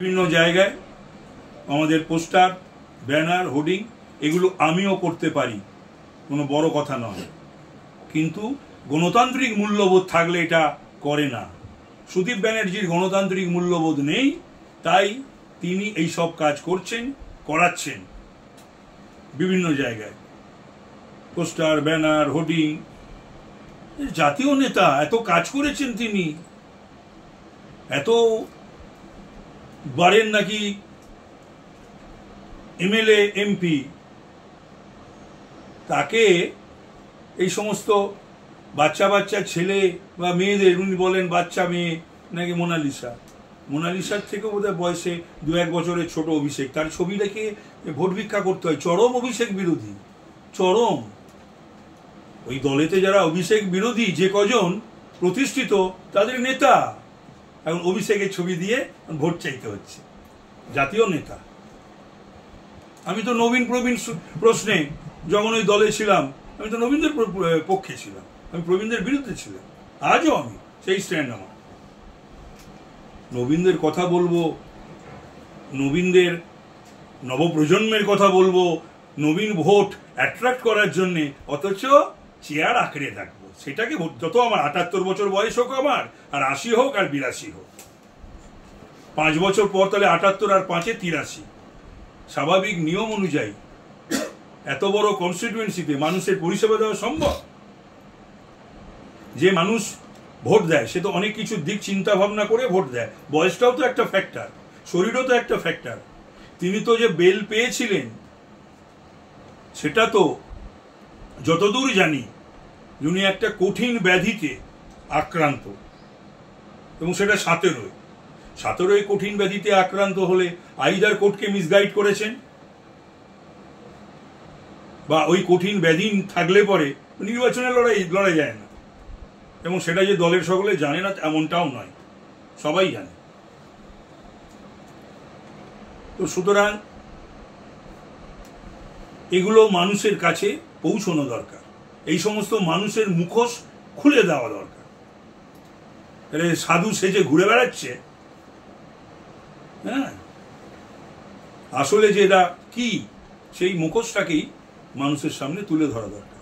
বিভিন্ন জায়গায় আমাদের পোস্টার, ব্যানার, হোর্ডিং এগুলো আমিও করতে পারি, কোনো বড় কথা নয়, কিন্তু গণতান্ত্রিক মূল্যবোধ থাকলে এটা করে না। সুদীপ ব্যানার্জির গণতান্ত্রিক মূল্যবোধ নেই, তাই তিনি এই সব কাজ করছেন, করাচ্ছেন বিভিন্ন জায়গায়, পোস্টার, ব্যানার, হোর্ডিং। জাতীয় নেতা, এত কাজ করেছেন তিনি, এত বারেন নাকি এমএলএ, এমপি, তাকে এই সমস্ত বাচ্চা বাচ্চা ছেলে বা মেয়েদের, উনি বলেন বাচ্চা মেয়ে নাকি মোনালিসার থেকেও বোধহয় বয়সে 2-1 বছরের ছোট অভিষেক, তার ছবি রেখে ভোট ভিক্ষা করতে হয়। চরম অভিষেক বিরোধী, চরম। ওই দলেতে যারা অভিষেক বিরোধী যে কজন প্রতিষ্ঠিত, তাদের নেতা এখন অভিষেকের ছবি দিয়ে ভোট চাইতে হচ্ছে। জাতীয় নেতা। আমি তো নবীন প্রবীণ প্রশ্নে যখন ওই দলে ছিলাম, আমি তো নবীনদের পক্ষে ছিলাম, আমি প্রবীণদের বিরুদ্ধে ছিলাম। আজও আমি সেই স্ট্যান্ড আমার। নবীনদের কথা বলবো, নবীনদের নবপ্রজন্মের কথা বলবো, নবীন ভোট অ্যাট্রাক্ট করার জন্য, অথচ চেয়ার আঁকড়ে থাকবো। সেটাকে যত আমার 78 বছর বয়স হোক আমার, আর 80 হোক আর 82 হোক, 5 বছর পর তাহলে 78 আর 5-এ 83। স্বাভাবিক নিয়ম অনুযায়ী এত বড় কনস্টিটিউয়েন্সিতে মানুষের পরিষেবা দেওয়া সম্ভব? যে মানুষ ভোট দেয় সে তো অনেক কিছু দিক চিন্তা ভাবনা করে ভোট দেয়। বয়সটাও তো একটা ফ্যাক্টর, শরীরও তো একটা ফ্যাক্টর। তিনি তো যে বেল পেয়েছিলেন, সেটা তো যতদূর জানি উনি একটা কঠিন ব্যাধিতে আক্রান্ত, এবং সেটা 17 কঠিন ব্যাধিতে আক্রান্ত হলে আইদার কোর্টকে মিসগাইড করেছেন, বা ওই কঠিন ব্যাধি থাকলে পরে নির্বাচনে লড়াই যায় না। এবং সেটা যে দলের সকলে জানে না এমনটাও নয়, সবাই জানে। তো সুতরাং এগুলো মানুষের কাছে পৌঁছানো দরকার, এই সমস্ত মানুষের মুখোশ খুলে দেওয়া দরকার। সাধু সেজে ঘুরে বেড়াচ্ছে, হ্যাঁ, আসলে যে এরা কি, সেই মুখোশটাকেই মানুষের সামনে তুলে ধরা দরকার।